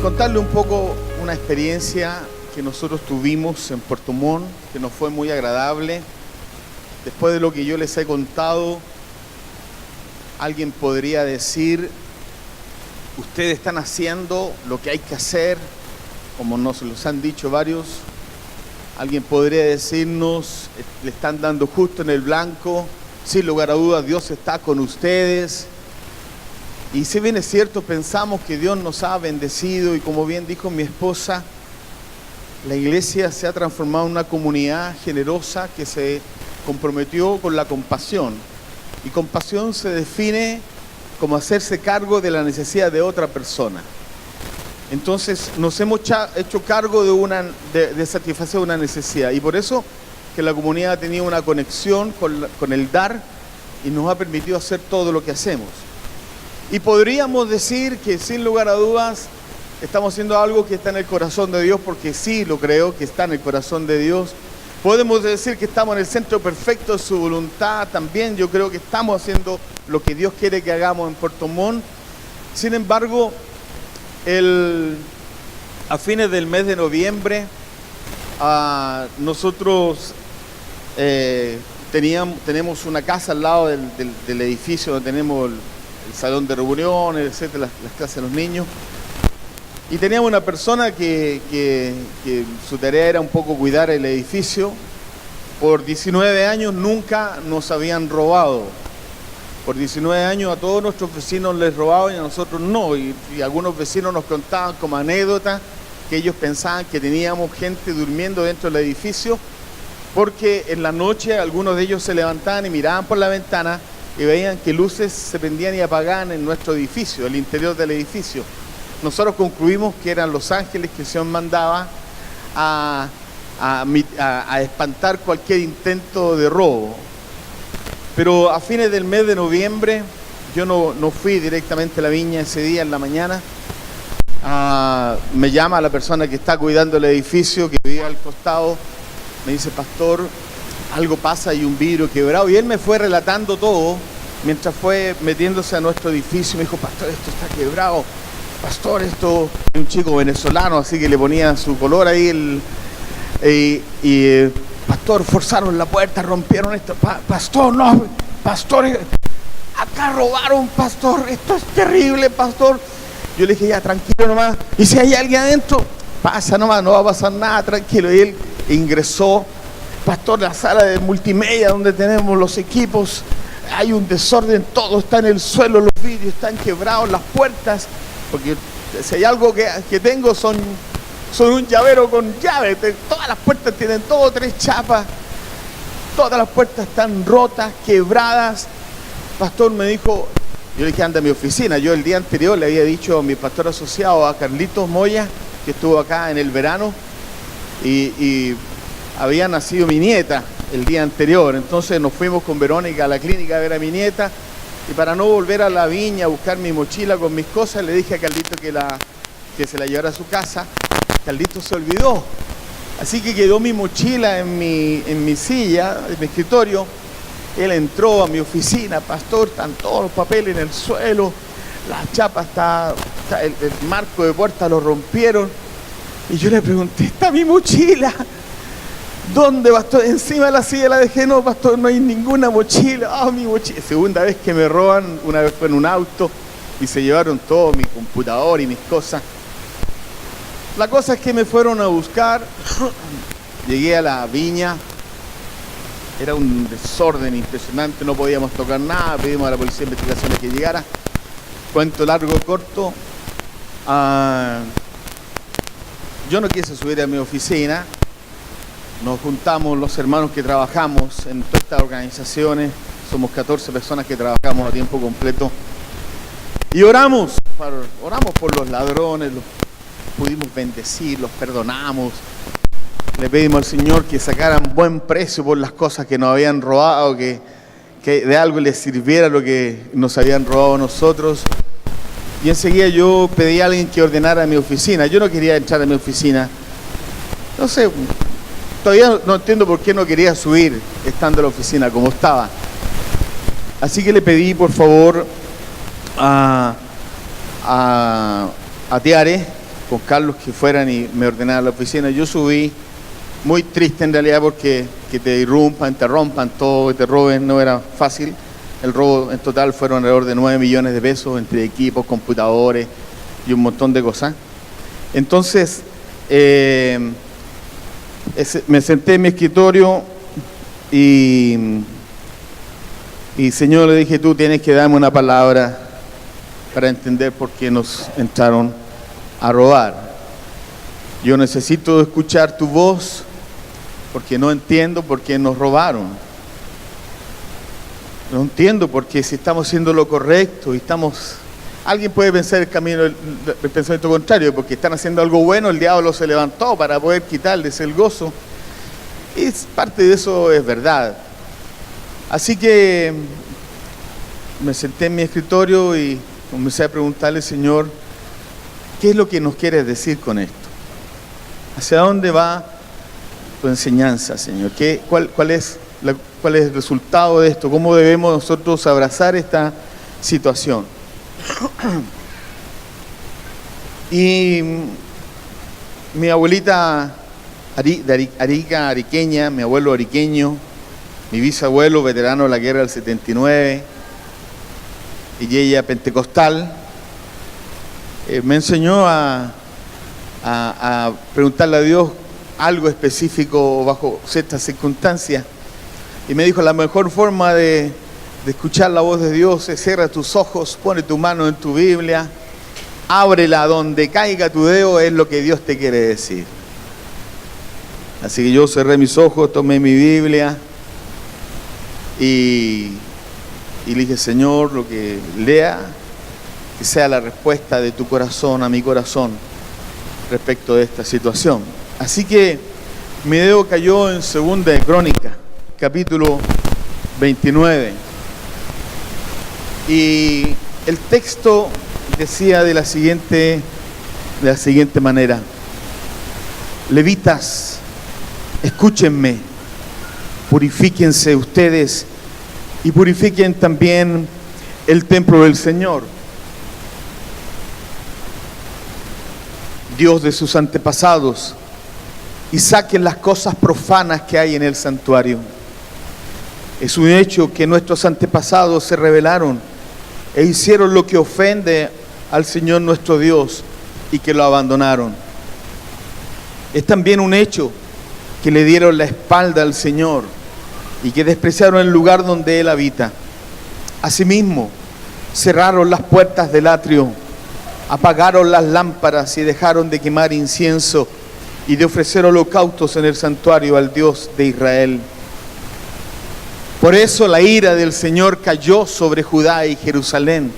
contarle un poco una experiencia que nosotros tuvimos en Puerto Montt, que nos fue muy agradable. Después de lo que yo les he contado, alguien podría decir: ustedes están haciendo lo que hay que hacer, como nos los han dicho varios. Alguien podría decirnos: le están dando justo en el blanco, sin lugar a dudas Dios está con ustedes. Y si bien es cierto, pensamos que Dios nos ha bendecido, y como bien dijo mi esposa, la iglesia se ha transformado en una comunidad generosa que se comprometió con la compasión. Y compasión se define como hacerse cargo de la necesidad de otra persona. Entonces nos hemos hecho cargo de satisfacer una necesidad, y por eso que la comunidad ha tenido una conexión con el dar y nos ha permitido hacer todo lo que hacemos. Y podríamos decir que sin lugar a dudas estamos haciendo algo que está en el corazón de Dios, porque sí lo creo que está en el corazón de Dios. Podemos decir que estamos en el centro perfecto de su voluntad también. Yo creo que estamos haciendo lo que Dios quiere que hagamos en Puerto Montt. Sin embargo, a fines del mes de noviembre, nosotros tenemos una casa al lado del edificio donde tenemos el salón de reuniones, etcétera, las clases de los niños. Y teníamos una persona que su tarea era un poco cuidar el edificio. Por 19 años nunca nos habían robado. Por 19 años a todos nuestros vecinos les robaban y a nosotros no. Y algunos vecinos nos contaban como anécdota que ellos pensaban que teníamos gente durmiendo dentro del edificio, porque en la noche algunos de ellos se levantaban y miraban por la ventana y veían que luces se prendían y apagaban en nuestro edificio, el interior del edificio. Nosotros concluimos que eran los ángeles que el Señor mandaba a espantar cualquier intento de robo. Pero a fines del mes de noviembre, yo no fui directamente a la viña ese día en la mañana. Me llama la persona que está cuidando el edificio, que vivía al costado. Me dice: pastor, algo pasa, hay un vidrio quebrado. Y él me fue relatando todo mientras fue metiéndose a nuestro edificio. Me dijo: pastor, esto está quebrado. Pastor, esto es un chico venezolano, así que le ponía su color ahí. Pastor, forzaron la puerta, rompieron esto. Pastor, no, pastor, acá robaron, pastor, esto es terrible, pastor. Yo le dije: ya, tranquilo nomás. Y si hay alguien adentro, pasa nomás, no va a pasar nada, tranquilo. Y él ingresó. Pastor, la sala de multimedia donde tenemos los equipos, hay un desorden, todo está en el suelo, los vidrios están quebrados, las puertas, porque si hay algo que tengo son un llavero con llave. Todas las puertas tienen 2 o 3 chapas, todas las puertas están rotas, quebradas. Pastor, me dijo, yo le dije: anda a mi oficina. Yo el día anterior le había dicho a mi pastor asociado, a Carlitos Moya, que estuvo acá en el verano, y había nacido mi nieta el día anterior. Entonces nos fuimos con Verónica a la clínica a ver a mi nieta, y para no volver a la viña a buscar mi mochila con mis cosas, le dije a Carlito que se la llevara a su casa. Carlito se olvidó, así que quedó mi mochila en mi silla, en mi escritorio. Él entró a mi oficina: pastor, están todos los papeles en el suelo, la chapa el marco de puerta lo rompieron. Y yo le pregunté: ¿está mi mochila? ¿Dónde, pastor? Encima de la silla la dejé. No, pastor, no hay ninguna mochila. Mi mochila. Segunda vez que me roban, una vez fue en un auto y se llevaron todo, mi computador y mis cosas. La cosa es que me fueron a buscar. Llegué a la viña. Era un desorden impresionante, no podíamos tocar nada. Pedimos a la policía de investigaciones que llegara. Cuento largo o corto. Yo no quise subir a mi oficina. Nos juntamos los hermanos que trabajamos en todas estas organizaciones. Somos 14 personas que trabajamos a tiempo completo. Y oramos por los ladrones, los pudimos bendecir, los perdonamos. Le pedimos al Señor que sacaran buen precio por las cosas que nos habían robado, que de algo les sirviera lo que nos habían robado a nosotros. Y enseguida yo pedí a alguien que ordenara mi oficina. Yo no quería entrar a mi oficina. No sé, todavía no entiendo por qué no quería subir estando en la oficina como estaba. Así que le pedí, por favor, a Tiare con Carlos que fueran y me ordenaran la oficina. Yo subí muy triste en realidad porque que te irrumpan, te rompan todo, te roben, no era fácil. El robo en total fueron alrededor de 9 millones de pesos entre equipos, computadores y un montón de cosas. Entonces, me senté en mi escritorio y Señor, le dije, tú tienes que darme una palabra para entender por qué nos entraron a robar. Yo necesito escuchar tu voz porque no entiendo por qué nos robaron. No entiendo porque si estamos haciendo lo correcto y estamos... Alguien puede pensar el pensamiento contrario, porque están haciendo algo bueno, el diablo se levantó para poder quitarles el gozo. Y parte de eso es verdad. Así que me senté en mi escritorio y comencé a preguntarle, Señor, ¿qué es lo que nos quieres decir con esto? ¿Hacia dónde va tu enseñanza, Señor? ¿Cuál es el resultado de esto? ¿Cómo debemos nosotros abrazar esta situación? Y mi abuelita ariqueña, mi abuelo ariqueño, mi bisabuelo veterano de la guerra del 79, y ella pentecostal, me enseñó a preguntarle a Dios algo específico bajo ciertas circunstancias. Y me dijo, la mejor forma de escuchar la voz de Dios es cierra tus ojos, pone tu mano en tu Biblia, ábrela donde caiga tu dedo, es lo que Dios te quiere decir. Así que yo cerré mis ojos, tomé mi Biblia y le dije, Señor, lo que lea, que sea la respuesta de tu corazón a mi corazón respecto de esta situación. Así que mi dedo cayó en 2 de Crónicas, capítulo 29. Y el texto decía de la siguiente manera: Levitas, escúchenme, purifíquense ustedes y purifiquen también el templo del Señor, Dios de sus antepasados, y saquen las cosas profanas que hay en el santuario. Es un hecho que nuestros antepasados se rebelaron e hicieron lo que ofende al Señor nuestro Dios y que lo abandonaron. Es también un hecho que le dieron la espalda al Señor y que despreciaron el lugar donde Él habita. Asimismo, cerraron las puertas del atrio, apagaron las lámparas y dejaron de quemar incienso y de ofrecer holocaustos en el santuario al Dios de Israel. Por eso la ira del Señor cayó sobre Judá y Jerusalén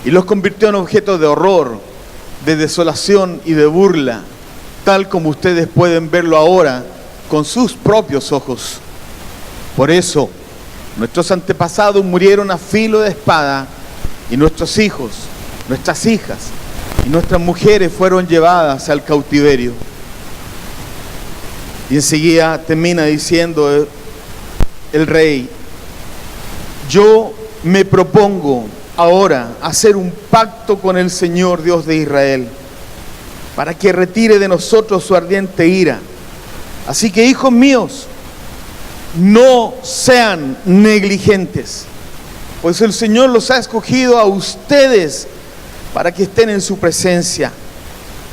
y los convirtió en objetos de horror, de desolación y de burla, tal como ustedes pueden verlo ahora con sus propios ojos. Por eso nuestros antepasados murieron a filo de espada y nuestros hijos, nuestras hijas y nuestras mujeres fueron llevadas al cautiverio. Y enseguida termina diciendo el rey: yo me propongo ahora hacer un pacto con el Señor Dios de Israel para que retire de nosotros su ardiente ira. Así que, hijos míos, no sean negligentes, pues el Señor los ha escogido a ustedes para que estén en su presencia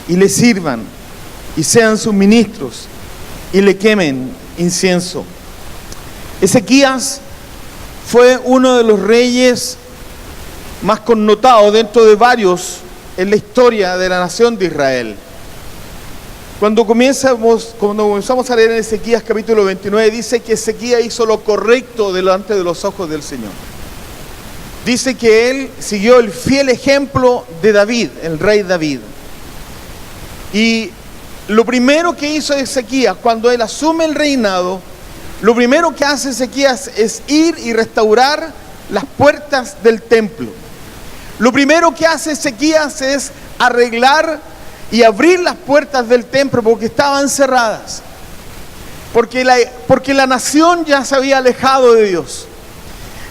y le sirvan y sean sus ministros y le quemen incienso. Ezequías fue uno de los reyes más connotados dentro de varios en la historia de la nación de Israel. Cuando comenzamos a leer en Ezequías capítulo 29, dice que Ezequías hizo lo correcto delante de los ojos del Señor. Dice que él siguió el fiel ejemplo de David, el rey David. Y lo primero que hizo Ezequías cuando él asume el reinado, lo primero que hace Ezequías es ir y restaurar las puertas del templo. Lo primero que hace Ezequías es arreglar y abrir las puertas del templo porque estaban cerradas. Porque la nación ya se había alejado de Dios.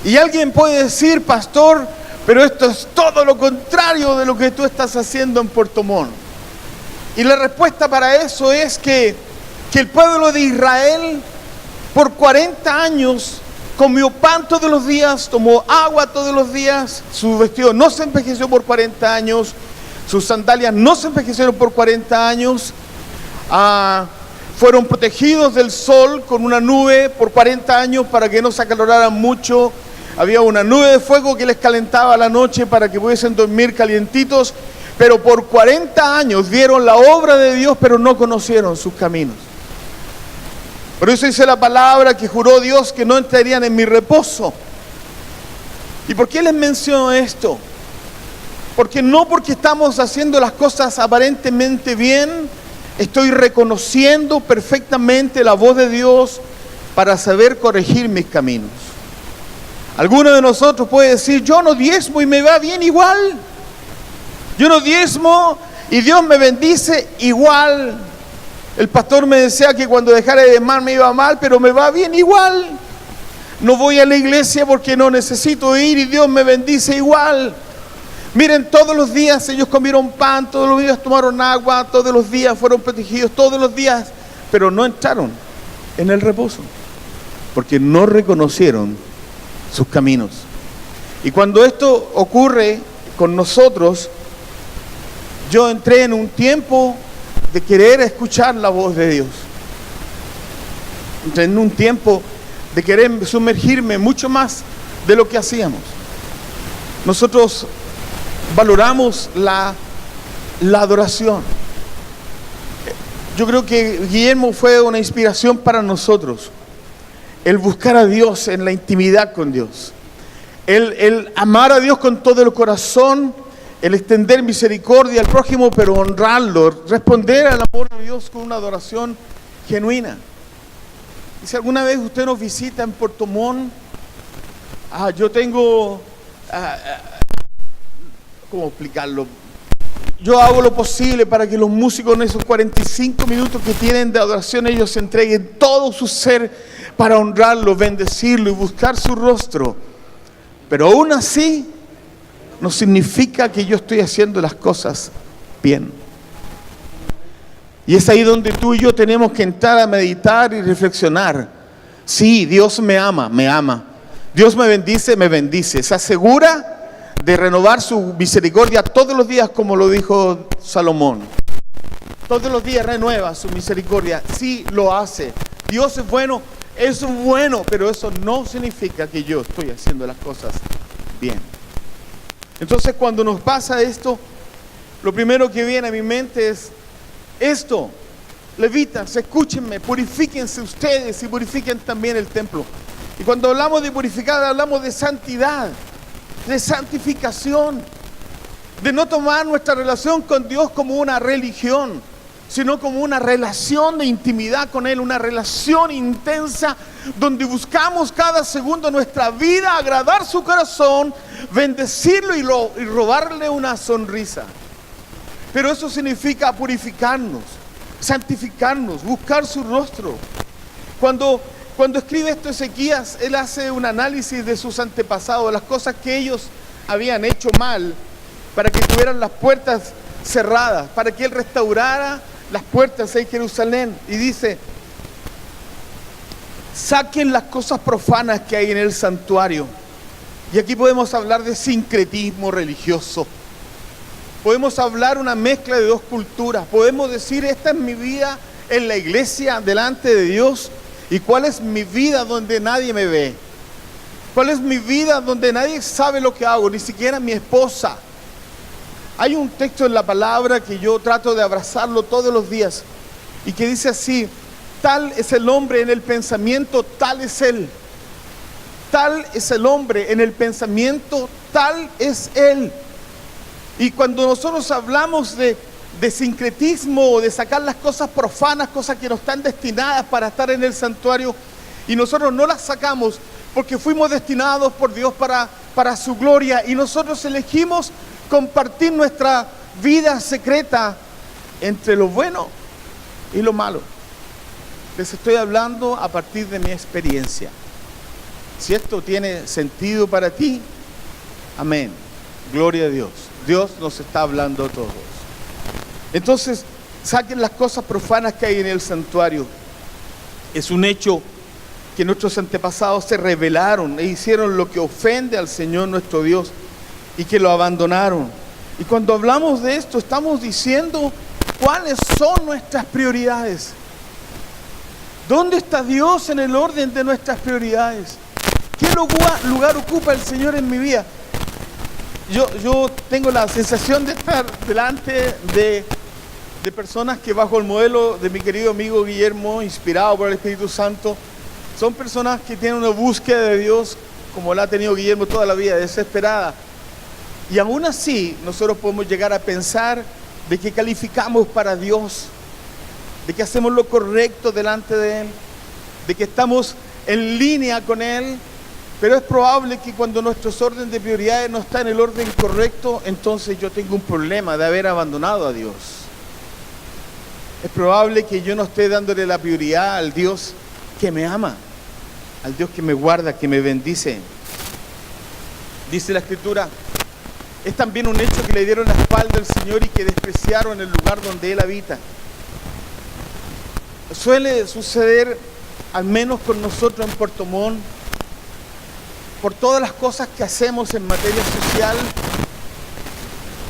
Y alguien puede decir: pastor, pero esto es todo lo contrario de lo que tú estás haciendo en Puerto Montt. Y la respuesta para eso es que el pueblo de Israel por 40 años comió pan todos los días, tomó agua todos los días, su vestido no se envejeció por 40 años, sus sandalias no se envejecieron por 40 años, fueron protegidos del sol con una nube por 40 años para que no se acaloraran mucho. Había una nube de fuego que les calentaba la noche para que pudiesen dormir calientitos, pero por 40 años vieron la obra de Dios, pero no conocieron sus caminos. Por eso dice la palabra que juró Dios que no entrarían en mi reposo. ¿Y por qué les menciono esto? Porque estamos haciendo las cosas aparentemente bien, estoy reconociendo perfectamente la voz de Dios para saber corregir mis caminos. Alguno de nosotros puede decir, yo no diezmo y me va bien igual. Yo no diezmo y Dios me bendice igual. El pastor me decía que cuando dejara de diezmar me iba mal, pero me va bien igual. No voy a la iglesia porque no necesito ir y Dios me bendice igual. Miren, todos los días ellos comieron pan, todos los días tomaron agua, todos los días fueron protegidos, todos los días, pero no entraron en el reposo, porque no reconocieron sus caminos. Y cuando esto ocurre con nosotros, yo entré en un tiempo de querer escuchar la voz de Dios. Entré en un tiempo de querer sumergirme mucho más de lo que hacíamos. Nosotros valoramos la adoración. Yo creo que Guillermo fue una inspiración para nosotros. El buscar a Dios en la intimidad con Dios. El amar a Dios con todo el corazón. El extender misericordia al prójimo, pero honrarlo. Responder al amor de Dios con una adoración genuina. Y si alguna vez usted nos visita en Puerto Montt, yo tengo... ¿cómo explicarlo? Yo hago lo posible para que los músicos en esos 45 minutos que tienen de adoración, ellos se entreguen todo su ser para honrarlo, bendecirlo y buscar su rostro. Pero aún así, no significa que yo estoy haciendo las cosas bien. Y es ahí donde tú y yo tenemos que entrar a meditar y reflexionar. Sí, Dios me ama, me ama. Dios me bendice. Se asegura de renovar su misericordia todos los días, como lo dijo Salomón. Todos los días renueva su misericordia. Sí, lo hace. Dios es bueno, pero eso no significa que yo estoy haciendo las cosas bien. Entonces, cuando nos pasa esto, lo primero que viene a mi mente es esto. Levitas, escúchenme, purifíquense ustedes y purifiquen también el templo. Y cuando hablamos de purificar, hablamos de santidad, de santificación, de no tomar nuestra relación con Dios como una religión, sino como una relación de intimidad con Él, una relación intensa donde buscamos cada segundo de nuestra vida agradar su corazón, bendecirlo y robarle una sonrisa. Pero eso significa purificarnos, santificarnos, buscar su rostro. Cuando escribe esto Ezequías, él hace un análisis de sus antepasados, de las cosas que ellos habían hecho mal para que tuvieran las puertas cerradas, para que él restaurara las puertas en Jerusalén. Y dice, saquen las cosas profanas que hay en el santuario. Y aquí podemos hablar de sincretismo religioso. Podemos hablar una mezcla de dos culturas. Podemos decir, esta es mi vida en la iglesia delante de Dios. ¿Y cuál es mi vida donde nadie me ve? ¿Cuál es mi vida donde nadie sabe lo que hago? Ni siquiera mi esposa. Hay un texto en la palabra que yo trato de abrazarlo todos los días y que dice así: tal es el hombre en el pensamiento, tal es él. Tal es el hombre en el pensamiento, tal es él. Y cuando nosotros hablamos de sincretismo, de sacar las cosas profanas, cosas que no están destinadas para estar en el santuario, y nosotros no las sacamos porque fuimos destinados por Dios para su gloria, y nosotros elegimos compartir nuestra vida secreta entre lo bueno y lo malo. Les estoy hablando a partir de mi experiencia. Si esto tiene sentido para ti, amén, gloria a Dios. Dios nos está hablando a todos. Entonces, saquen las cosas profanas que hay en el santuario. Es un hecho que nuestros antepasados se rebelaron e hicieron lo que ofende al Señor nuestro Dios y que lo abandonaron. Y cuando hablamos de esto, estamos diciendo cuáles son nuestras prioridades. ¿Dónde está Dios en el orden de nuestras prioridades? ¿Qué lugar ocupa el Señor en mi vida? Yo tengo la sensación de estar delante de personas que, bajo el modelo de mi querido amigo Guillermo, inspirado por el Espíritu Santo, son personas que tienen una búsqueda de Dios como la ha tenido Guillermo toda la vida, desesperada. Y aún así nosotros podemos llegar a pensar de que calificamos para Dios, de que hacemos lo correcto delante de Él, de que estamos en línea con Él, pero es probable que cuando nuestro orden de prioridades no está en el orden correcto, entonces yo tengo un problema de haber abandonado a Dios. Es probable que yo no esté dándole la prioridad al Dios que me ama, al Dios que me guarda, que me bendice. Dice la Escritura, es también un hecho que le dieron la espalda al Señor y que despreciaron el lugar donde Él habita. Suele suceder, al menos con nosotros en Puerto Montt, por todas las cosas que hacemos en materia social,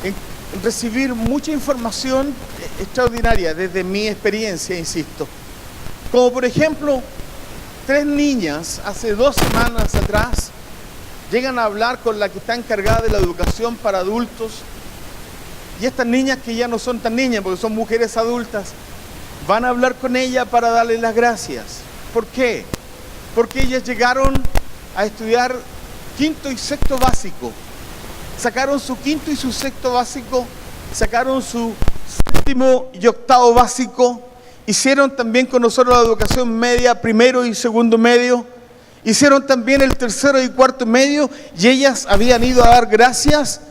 en recibir mucha información extraordinaria desde mi experiencia, insisto. Como por ejemplo, 3 niñas hace 2 semanas atrás llegan a hablar con la que está encargada de la educación para adultos, y estas niñas, que ya no son tan niñas porque son mujeres adultas, van a hablar con ella para darle las gracias. ¿Por qué? Porque ellas llegaron a estudiar 5º y 6º básico, sacaron su 5º y su 6º básico, sacaron su 7º y 8º básico, hicieron también con nosotros la educación media, 1º y 2º medio, hicieron también el 3º y 4º medio, y ellas habían ido a dar gracias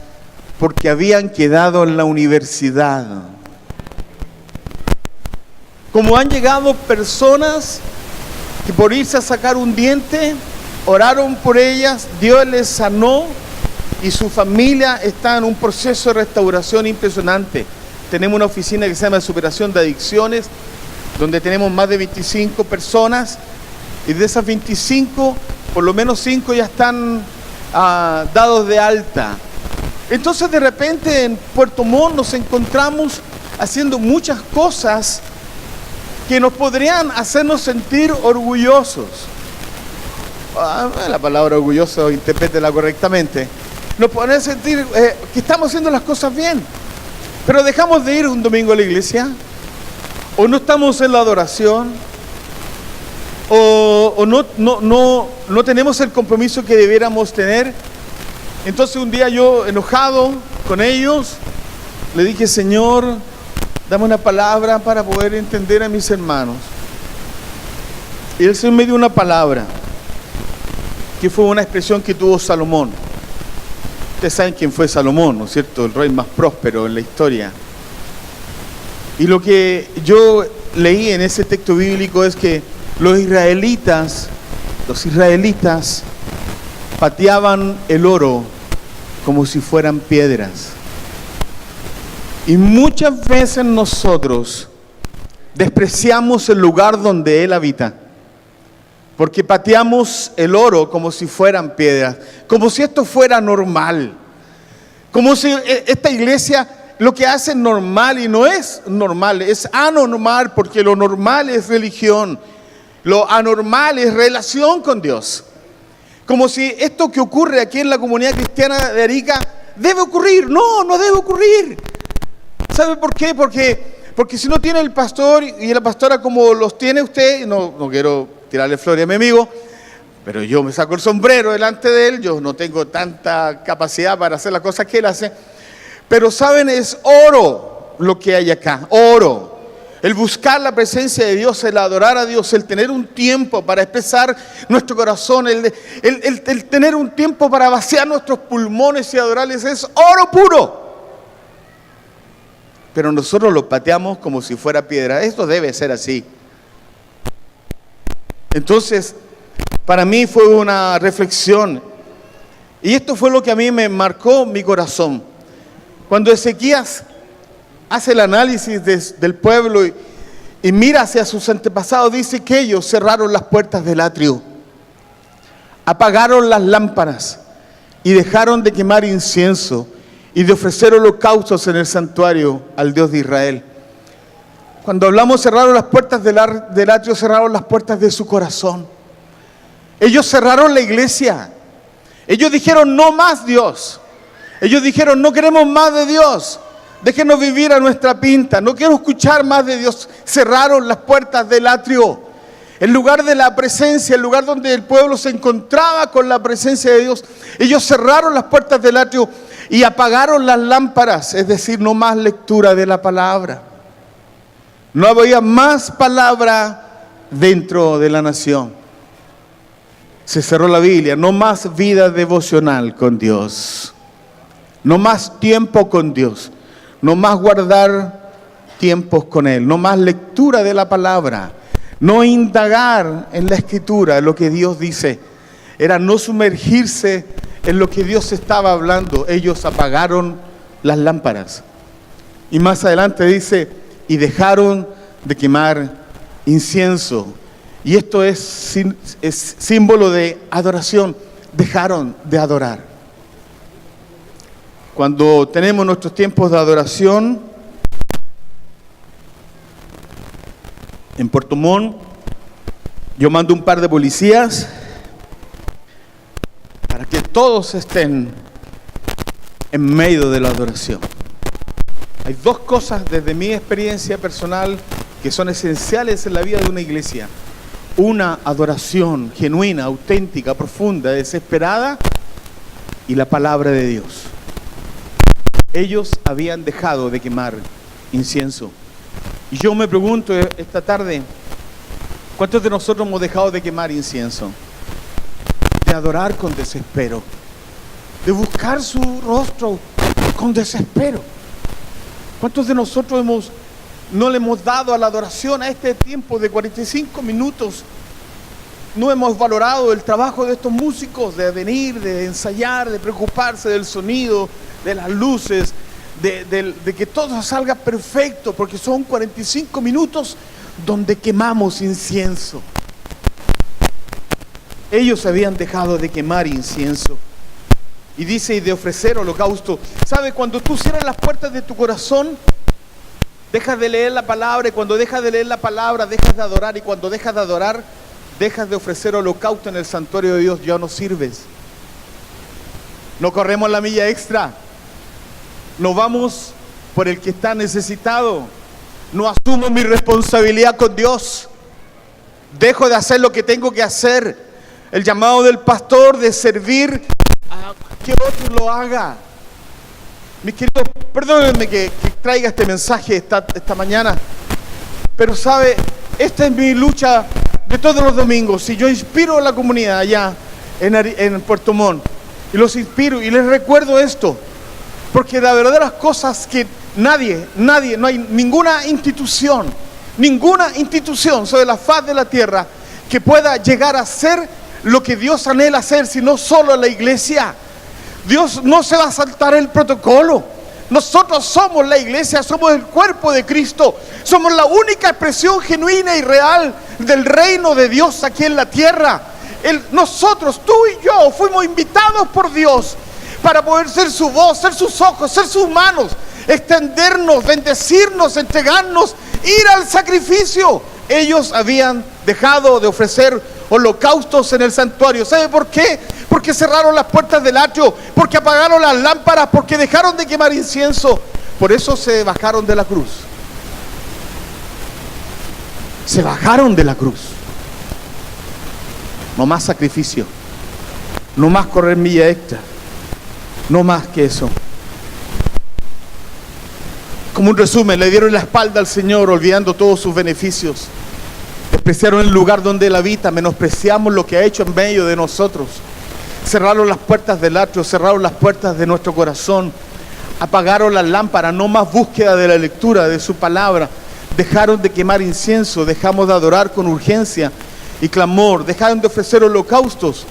porque habían quedado en la universidad. Como han llegado personas que por irse a sacar un diente, oraron por ellas, Dios les sanó y su familia está en un proceso de restauración impresionante. Tenemos una oficina que se llama Superación de Adicciones, donde tenemos más de 25 personas, y de esas 25, por lo menos 5 ya están dados de alta. Entonces de repente en Puerto Montt nos encontramos haciendo muchas cosas que nos podrían hacernos sentir orgullosos. La palabra orgulloso, interprétela correctamente. Nos podrían sentir que estamos haciendo las cosas bien, pero dejamos de ir un domingo a la iglesia, o no estamos en la adoración, o no tenemos el compromiso que debiéramos tener. Entonces un día yo, enojado con ellos, le dije: Señor, dame una palabra para poder entender a mis hermanos. Y el Señor me dio una palabra, que fue una expresión que tuvo Salomón. Ustedes saben quién fue Salomón, ¿no es cierto? El rey más próspero en la historia. Y lo que yo leí en ese texto bíblico es que los israelitas pateaban el oro como si fueran piedras. Y muchas veces nosotros despreciamos el lugar donde Él habita, porque pateamos el oro como si fueran piedras, como si esto fuera normal, como si esta iglesia lo que hace es normal, y no es normal, es anormal, porque lo normal es religión, lo anormal es relación con Dios. Como si esto que ocurre aquí en la comunidad cristiana de Arica debe ocurrir. No, no debe ocurrir. ¿Sabe por qué? Porque si no tiene el pastor y la pastora como los tiene usted, no quiero tirarle flores a mi amigo, pero yo me saco el sombrero delante de él. Yo no tengo tanta capacidad para hacer las cosas que él hace, pero saben, es oro lo que hay acá, oro. El buscar la presencia de Dios, el adorar a Dios, el tener un tiempo para expresar nuestro corazón, el tener un tiempo para vaciar nuestros pulmones y adorarles, es oro puro. Pero nosotros lo pateamos como si fuera piedra. Esto debe ser así. Entonces, para mí fue una reflexión, y esto fue lo que a mí me marcó mi corazón. Cuando Ezequías hace el análisis del pueblo y mira hacia sus antepasados, dice que ellos cerraron las puertas del atrio, apagaron las lámparas y dejaron de quemar incienso y de ofrecer holocaustos en el santuario al Dios de Israel. Cuando hablamos cerraron las puertas del atrio, cerraron las puertas de su corazón. Ellos cerraron la iglesia. Ellos dijeron no más Dios. Ellos dijeron no queremos más de Dios. Déjenos vivir a nuestra pinta. No quiero escuchar más de Dios. Cerraron las puertas del atrio. El lugar de la presencia, el lugar donde el pueblo se encontraba con la presencia de Dios. Ellos cerraron las puertas del atrio y apagaron las lámparas. Es decir, no más lectura de la palabra. No había más palabra dentro de la nación. Se cerró la Biblia. No más vida devocional con Dios. No más tiempo con Dios. No más guardar tiempos con Él. No más lectura de la palabra. No indagar en la Escritura, en lo que Dios dice. Era no sumergirse en lo que Dios estaba hablando. Ellos apagaron las lámparas. Y más adelante dice, y dejaron de quemar incienso. Y esto es símbolo de adoración. Dejaron de adorar. Cuando tenemos nuestros tiempos de adoración, en Puerto Montt, yo mando un par de policías para que todos estén en medio de la adoración. Hay dos cosas desde mi experiencia personal que son esenciales en la vida de una iglesia. Una adoración genuina, auténtica, profunda, desesperada, y la palabra de Dios. Ellos habían dejado de quemar incienso. Y yo me pregunto esta tarde, ¿cuántos de nosotros hemos dejado de quemar incienso? De adorar con desespero, de buscar su rostro con desespero. ¿Cuántos de nosotros no le hemos dado a la adoración a este tiempo de 45 minutos? No hemos valorado el trabajo de estos músicos, de venir, de ensayar, de preocuparse del sonido, de las luces, de que todo salga perfecto, porque son 45 minutos donde quemamos incienso. Ellos habían dejado de quemar incienso. Y dice, y de ofrecer holocausto. ¿Sabe? Cuando tú cierras las puertas de tu corazón, dejas de leer la palabra, y cuando dejas de leer la palabra, dejas de adorar, y cuando dejas de adorar, dejas de ofrecer holocausto en el santuario de Dios, ya no sirves. No corremos la milla extra. No vamos por el que está necesitado. No asumo mi responsabilidad con Dios. Dejo de hacer lo que tengo que hacer. El llamado del pastor de servir a que otro lo haga. Mis queridos, perdónenme que traiga este mensaje esta mañana, pero sabe, esta es mi lucha de todos los domingos. Si yo inspiro a la comunidad allá en Puerto Montt, y los inspiro y les recuerdo esto, porque la verdad las cosas que nadie, no hay ninguna institución sobre la faz de la tierra que pueda llegar a ser lo que Dios anhela hacer, sino solo la iglesia. Dios no se va a saltar el protocolo. Nosotros somos la iglesia, somos el cuerpo de Cristo, somos la única expresión genuina y real del reino de Dios aquí en la tierra. Nosotros, tú y yo, fuimos invitados por Dios para poder ser su voz, ser sus ojos, ser sus manos, extendernos, bendecirnos, entregarnos, ir al sacrificio. Ellos habían dejado de ofrecer holocaustos en el santuario. ¿Sabe por qué? Porque cerraron las puertas del atrio, porque apagaron las lámparas, porque dejaron de quemar incienso. Por eso se bajaron de la cruz. Se bajaron de la cruz. No más sacrificio, no más correr milla extra, no más que eso. Como un resumen, le dieron la espalda al Señor, olvidando todos sus beneficios. Despreciaron el lugar donde Él habita, menospreciamos lo que ha hecho en medio de nosotros. Cerraron las puertas del atrio, cerraron las puertas de nuestro corazón, apagaron las lámparas, no más búsqueda de la lectura de su palabra. Dejaron de quemar incienso, dejamos de adorar con urgencia y clamor, dejaron de ofrecer holocaustos,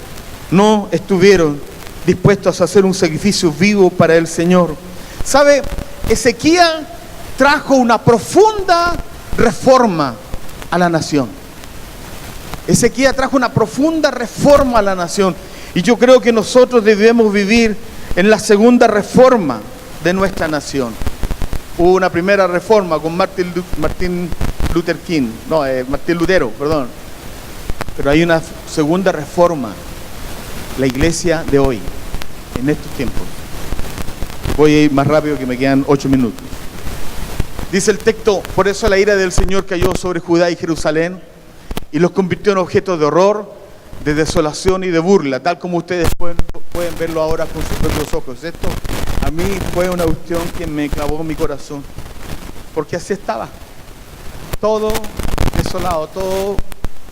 no estuvieron dispuestos a hacer un sacrificio vivo para el Señor. ¿Sabe? Ezequiel trajo una profunda reforma a la nación. Ezequías trajo una profunda reforma a la nación. Y yo creo que nosotros debemos vivir en la segunda reforma de nuestra nación. Hubo una primera reforma con Martin Lutero, perdón. Pero hay una segunda reforma, la iglesia de hoy, en estos tiempos. Voy a ir más rápido que me quedan 8 minutos. Dice el texto: por eso la ira del Señor cayó sobre Judá y Jerusalén y los convirtió en objetos de horror, de desolación y de burla, tal como ustedes pueden verlo ahora con sus propios ojos. Esto a mí fue una cuestión que me clavó en mi corazón, porque así estaba, todo desolado, todo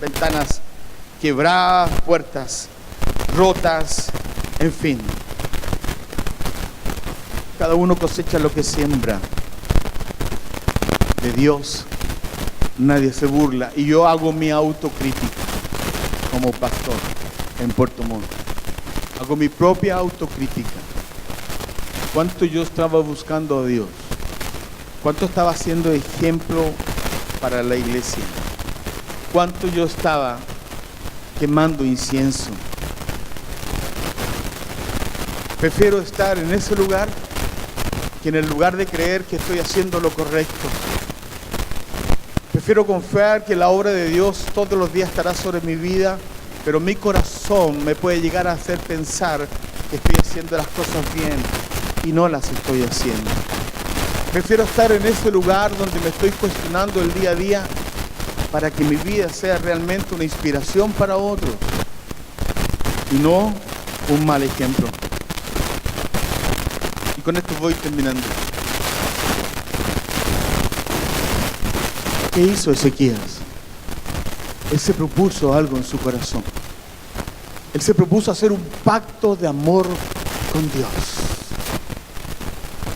ventanas quebradas, puertas rotas, en fin. Cada uno cosecha lo que siembra. De Dios nadie se burla. Y yo hago mi autocrítica como pastor en Puerto Montt. Hago mi propia autocrítica. ¿Cuánto yo estaba buscando a Dios? ¿Cuánto estaba siendo ejemplo para la iglesia? ¿Cuánto yo estaba quemando incienso? Prefiero estar en ese lugar que en el lugar de creer que estoy haciendo lo correcto. Prefiero confiar que la obra de Dios todos los días estará sobre mi vida, pero mi corazón me puede llegar a hacer pensar que estoy haciendo las cosas bien y no las estoy haciendo. Prefiero estar en ese lugar donde me estoy cuestionando el día a día para que mi vida sea realmente una inspiración para otros y no un mal ejemplo. Y con esto voy terminando. ¿Qué hizo Ezequías? Él se propuso algo en su corazón. Él se propuso hacer un pacto de amor con Dios.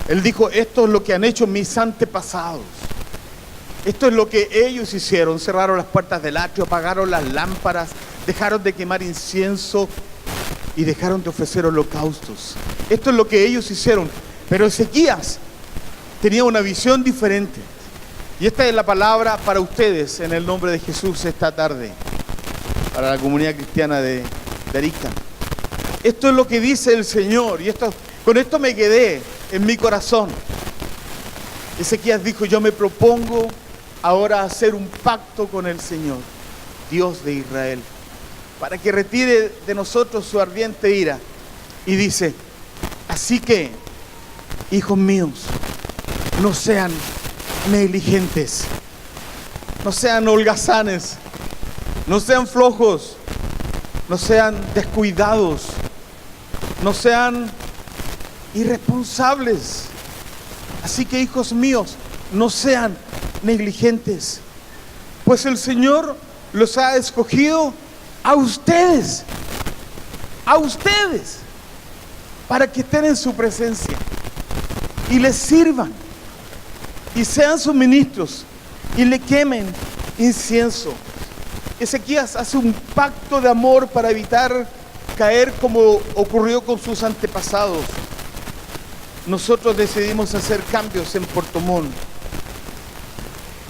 Él dijo: esto es lo que han hecho mis antepasados. Esto es lo que ellos hicieron. Cerraron las puertas del atrio, apagaron las lámparas, dejaron de quemar incienso y dejaron de ofrecer holocaustos. Esto es lo que ellos hicieron. Pero Ezequías tenía una visión diferente. Y esta es la palabra para ustedes en el nombre de Jesús esta tarde, para la comunidad cristiana de Arica. Esto es lo que dice el Señor, y con esto me quedé en mi corazón. Ezequías dijo: yo me propongo ahora hacer un pacto con el Señor, Dios de Israel, para que retire de nosotros su ardiente ira. Y dice: así que, hijos míos, no sean negligentes, no sean holgazanes, no sean flojos, no sean descuidados, no sean irresponsables. Así que, hijos míos, no sean negligentes, pues el Señor los ha escogido a ustedes, para que estén en su presencia y les sirvan y sean sus ministros y le quemen incienso. Ezequías hace un pacto de amor para evitar caer como ocurrió con sus antepasados. Nosotros decidimos hacer cambios en Puerto Montt.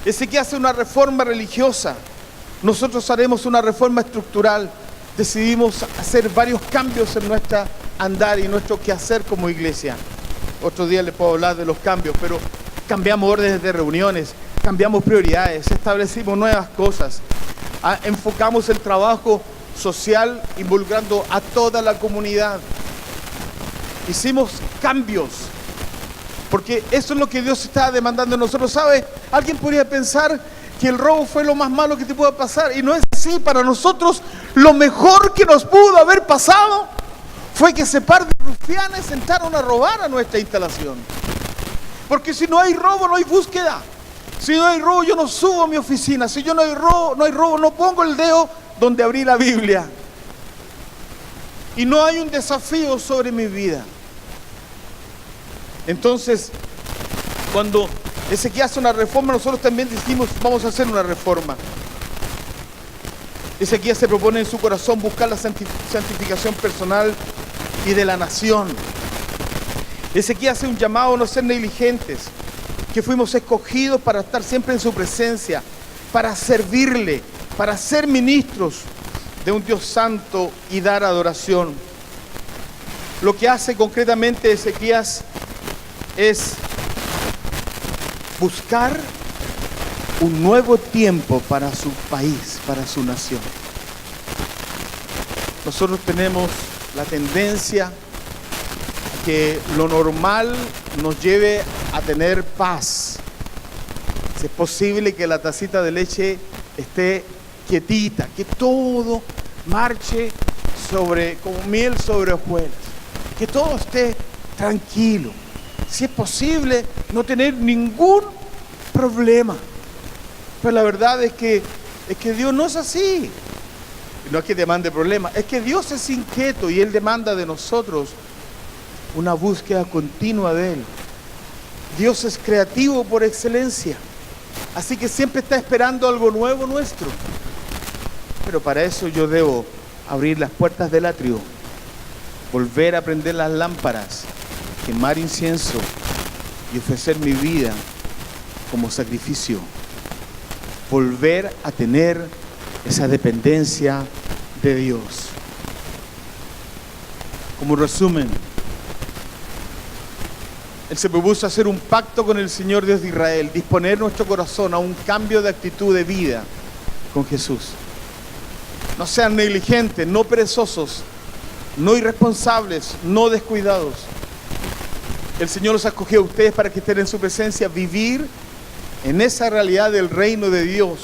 Ezequías hace una reforma religiosa. Nosotros haremos una reforma estructural. Decidimos hacer varios cambios en nuestra andar y nuestro quehacer como iglesia. Otro día les puedo hablar de los cambios, pero cambiamos órdenes de reuniones, cambiamos prioridades, establecimos nuevas cosas, enfocamos el trabajo social involucrando a toda la comunidad. Hicimos cambios, porque eso es lo que Dios está demandando de nosotros. ¿Sabe? Alguien podría pensar que el robo fue lo más malo que te pueda pasar, y no es así. Para nosotros lo mejor que nos pudo haber pasado fue que ese par de rufianes entraron a robar a nuestra instalación. Porque si no hay robo, no hay búsqueda. Si no hay robo, yo no subo a mi oficina. Si yo no hay robo, no pongo el dedo donde abrí la Biblia. Y no hay un desafío sobre mi vida. Entonces, cuando Ezequías hace una reforma, nosotros también dijimos: vamos a hacer una reforma. Ezequías se propone en su corazón buscar la santificación personal y de la nación. Ezequías hace un llamado a no ser negligentes. que fuimos escogidos para estar siempre en su presencia, para servirle, para ser ministros de un Dios santo y dar adoración. Lo que hace concretamente Ezequías es buscar un nuevo tiempo para su país, para su nación. Nosotros tenemos la tendencia a que lo normal nos lleve a tener paz. Si es posible que la tacita de leche esté quietita, que todo marche como miel sobre hojuelas, que todo esté tranquilo. Si es posible, no tener ningún problema. Pero la verdad es que Dios no es así. No es que demande problemas, es que Dios es inquieto y Él demanda de nosotros una búsqueda continua de Él. Dios es creativo por excelencia, así que siempre está esperando algo nuevo nuestro. Pero para eso yo debo abrir las puertas del atrio, volver a prender las lámparas, quemar incienso y ofrecer mi vida como sacrificio. Volver a tener esa dependencia de Dios. Como resumen, Él se propuso hacer un pacto con el Señor Dios de Israel, disponer nuestro corazón a un cambio de actitud de vida con Jesús. No sean negligentes, no perezosos, no irresponsables, no descuidados. El Señor los ha escogido a ustedes para que estén en su presencia, vivir en esa realidad del reino de Dios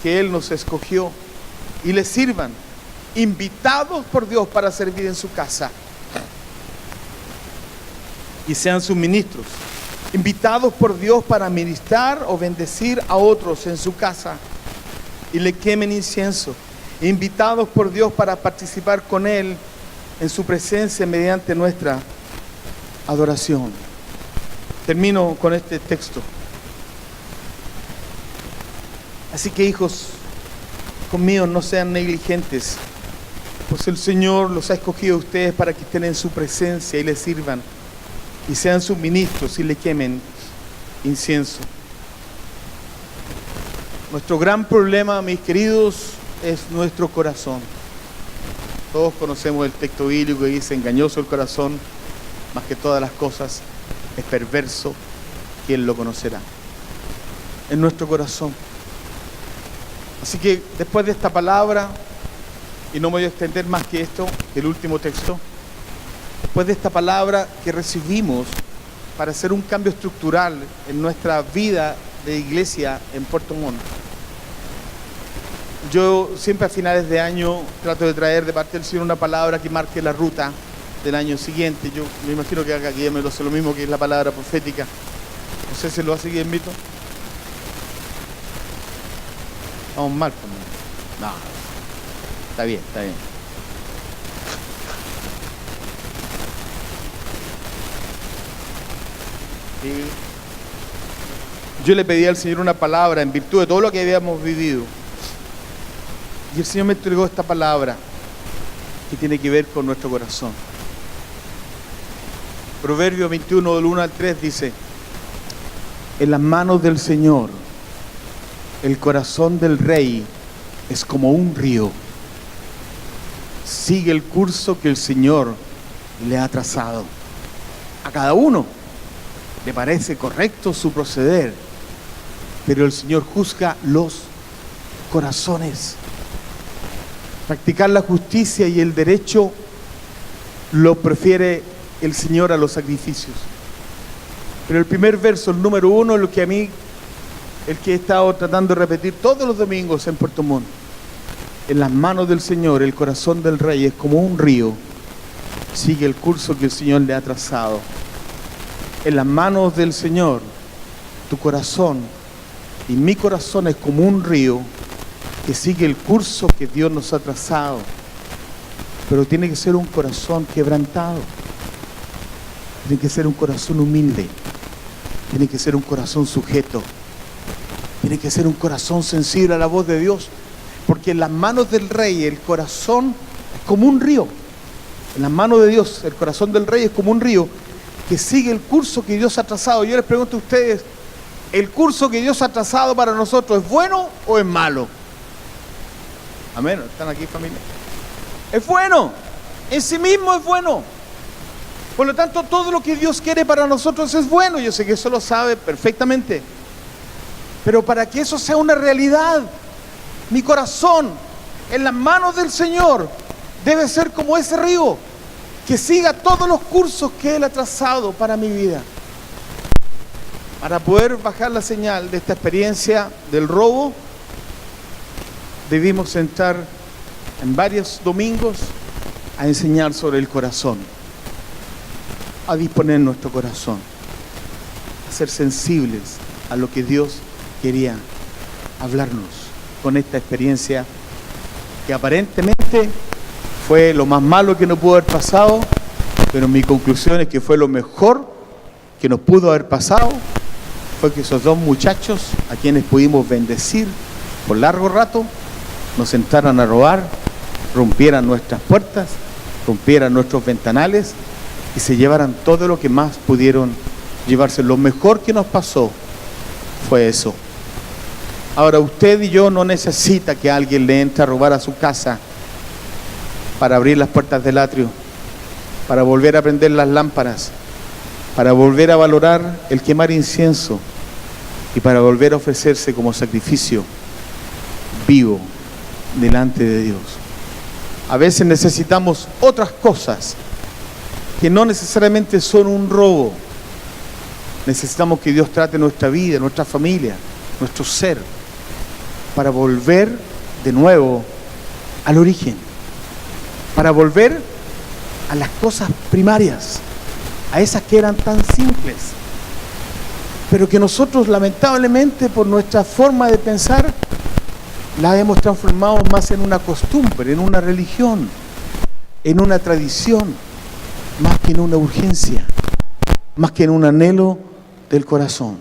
que Él nos escogió, y les sirvan, invitados por Dios para servir en su casa, y sean sus ministros, invitados por Dios para ministrar o bendecir a otros en su casa, y le quemen incienso, invitados por Dios para participar con Él en su presencia mediante nuestra adoración. Termino con este texto. Así que, hijos, conmigo no sean negligentes, pues el Señor los ha escogido a ustedes para que estén en su presencia y les sirvan, y sean sus ministros y le quemen incienso. Nuestro gran problema, mis queridos, es nuestro corazón. Todos conocemos el texto bíblico que dice: engañoso el corazón, más que todas las cosas, es perverso, ¿quién lo conocerá? En nuestro corazón. Así que después de esta palabra, y no me voy a extender más que esto, el último texto, después de esta palabra que recibimos para hacer un cambio estructural en nuestra vida de iglesia en Puerto Montt, yo siempre a finales de año trato de traer de parte del Señor una palabra que marque la ruta del año siguiente. Yo me imagino que acá me lo hace lo mismo, que es la palabra profética. No sé si lo hace bien, Vito. Vamos mal, pues. No, está bien, está bien. Y yo le pedí al Señor una palabra en virtud de todo lo que habíamos vivido. Y el Señor me entregó esta palabra que tiene que ver con nuestro corazón. Proverbios 21, del 1 al 3 dice: en las manos del Señor el corazón del rey es como un río. Sigue el curso que el Señor le ha trazado. A cada uno le parece correcto su proceder, pero el Señor juzga los corazones. Practicar la justicia y el derecho lo prefiere el Señor a los sacrificios. Pero el primer verso, el número 1, es lo que a mí, el que he estado tratando de repetir todos los domingos en Puerto Montt. En las manos del Señor el corazón del rey es como un río, sigue el curso que el Señor le ha trazado. En las manos del Señor tu corazón y mi corazón es como un río que sigue el curso que Dios nos ha trazado, pero tiene que ser un corazón quebrantado, tiene que ser un corazón humilde, tiene que ser un corazón sujeto, tiene que ser un corazón sensible a la voz de Dios, porque en las manos del rey el corazón es como un río. En las manos de Dios el corazón del rey es como un río que sigue el curso que Dios ha trazado. Yo les pregunto a ustedes, ¿El curso que Dios ha trazado para nosotros es bueno o es malo? Amén. ¿Están aquí, familia? Es bueno. En sí mismo es bueno. Por lo tanto, todo lo que Dios quiere para nosotros es bueno. Yo sé que eso lo sabe perfectamente. Pero para que eso sea una realidad, mi corazón en las manos del Señor debe ser como ese río, que siga todos los cursos que Él ha trazado para mi vida. Para poder bajar la señal de esta experiencia del robo, debimos entrar en varios domingos a enseñar sobre el corazón, a disponer nuestro corazón, a ser sensibles a lo que Dios quería hablarnos con esta experiencia que aparentemente fue lo más malo que nos pudo haber pasado, pero mi conclusión es que fue lo mejor que nos pudo haber pasado. Fue que esos dos muchachos, a quienes pudimos bendecir por largo rato, nos entraran a robar, rompieran nuestras puertas, rompieran nuestros ventanales y se llevaran todo lo que más pudieron llevarse. Lo mejor que nos pasó fue eso. Ahora, usted y yo no necesita que alguien le entre a robar a su casa para abrir las puertas del atrio, para volver a prender las lámparas, para volver a valorar el quemar incienso y para volver a ofrecerse como sacrificio vivo delante de Dios. A veces necesitamos otras cosas que no necesariamente son un robo. Necesitamos que Dios trate nuestra vida, nuestra familia, nuestro ser, para volver de nuevo al origen, para volver a las cosas primarias, a esas que eran tan simples, pero que nosotros lamentablemente por nuestra forma de pensar las hemos transformado más en una costumbre, en una religión, en una tradición, más que en una urgencia, más que en un anhelo del corazón.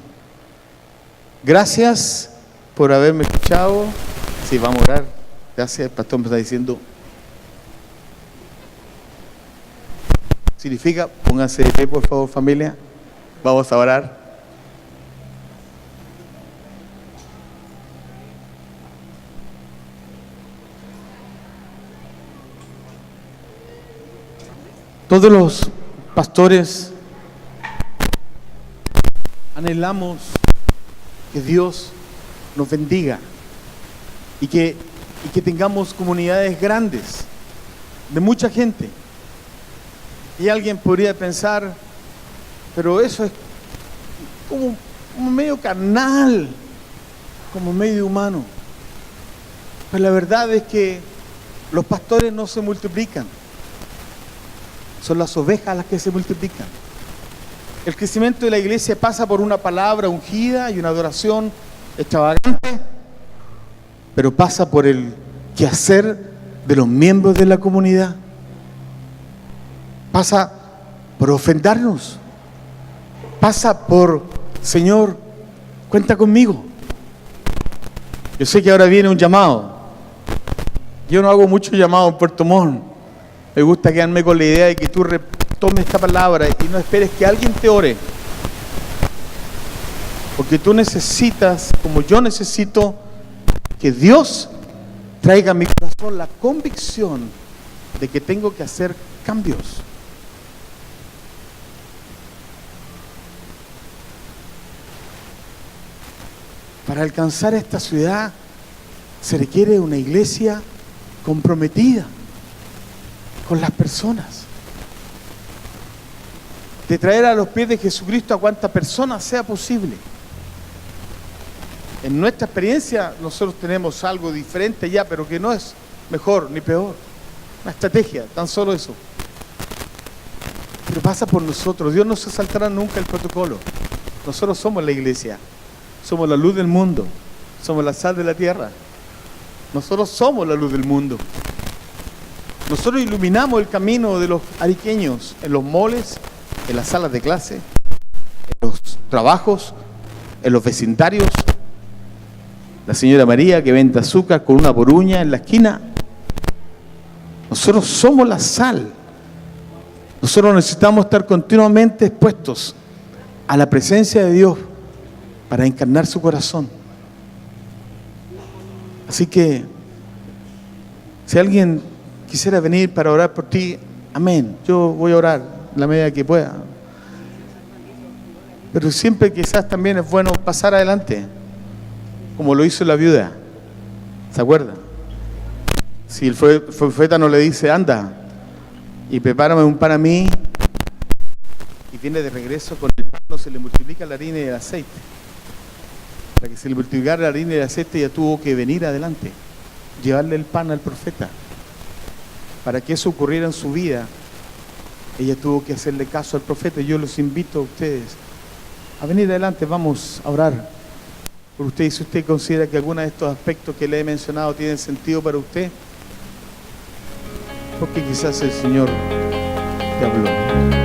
Gracias por haberme escuchado. Sí, vamos a orar. Gracias, el pastor me está diciendo. Significa, pónganse de pie, por favor, familia. Vamos a orar. Todos los pastores anhelamos que Dios nos bendiga y que tengamos comunidades grandes, de mucha gente. Y alguien podría pensar, pero eso es como medio carnal, como medio humano. Pues la verdad es que los pastores no se multiplican. Son las ovejas las que se multiplican. El crecimiento de la iglesia pasa por una palabra ungida y una adoración extravagante, pero pasa por el quehacer de los miembros de la comunidad. Pasa por ofrendarnos. Pasa por, Señor, cuenta conmigo. Yo sé que ahora viene un llamado. Yo no hago mucho llamado en Puerto Montt. Me gusta quedarme con la idea de que tú retomes esta palabra y no esperes que alguien te ore. Porque tú necesitas, como yo necesito, que Dios traiga a mi corazón la convicción de que tengo que hacer cambios. Para alcanzar esta ciudad se requiere una iglesia comprometida con las personas, de traer a los pies de Jesucristo a cuantas personas sea posible. En nuestra experiencia nosotros tenemos algo diferente ya, pero que no es mejor ni peor, una estrategia, tan solo eso. Pero pasa por nosotros. Dios no se saltará nunca el protocolo. Nosotros somos la iglesia, somos la luz del mundo, somos la sal de la tierra. Nosotros somos la luz del mundo. Nosotros iluminamos el camino de los ariqueños en los moles, en las salas de clase, en los trabajos, en los vecindarios. La señora María que vende azúcar con una boruña en la esquina. Nosotros somos la sal. Nosotros necesitamos estar continuamente expuestos a la presencia de Dios para encarnar su corazón. Así que, si alguien quisiera venir para orar por ti, amén, yo voy a orar en la medida que pueda. Pero siempre quizás también es bueno pasar adelante, como lo hizo la viuda. ¿Se acuerdan? Si el profeta no le dice, anda y prepárame un pan a mí, y viene de regreso con el pan, no se le multiplica la harina y el aceite. Para que se le multiplicara la harina y el aceite, ella tuvo que venir adelante, llevarle el pan al profeta. Para que eso ocurriera en su vida, ella tuvo que hacerle caso al profeta. Yo los invito a ustedes a venir adelante, vamos a orar por usted. Y si usted considera que alguno de estos aspectos que le he mencionado tienen sentido para usted, porque quizás el Señor te habló.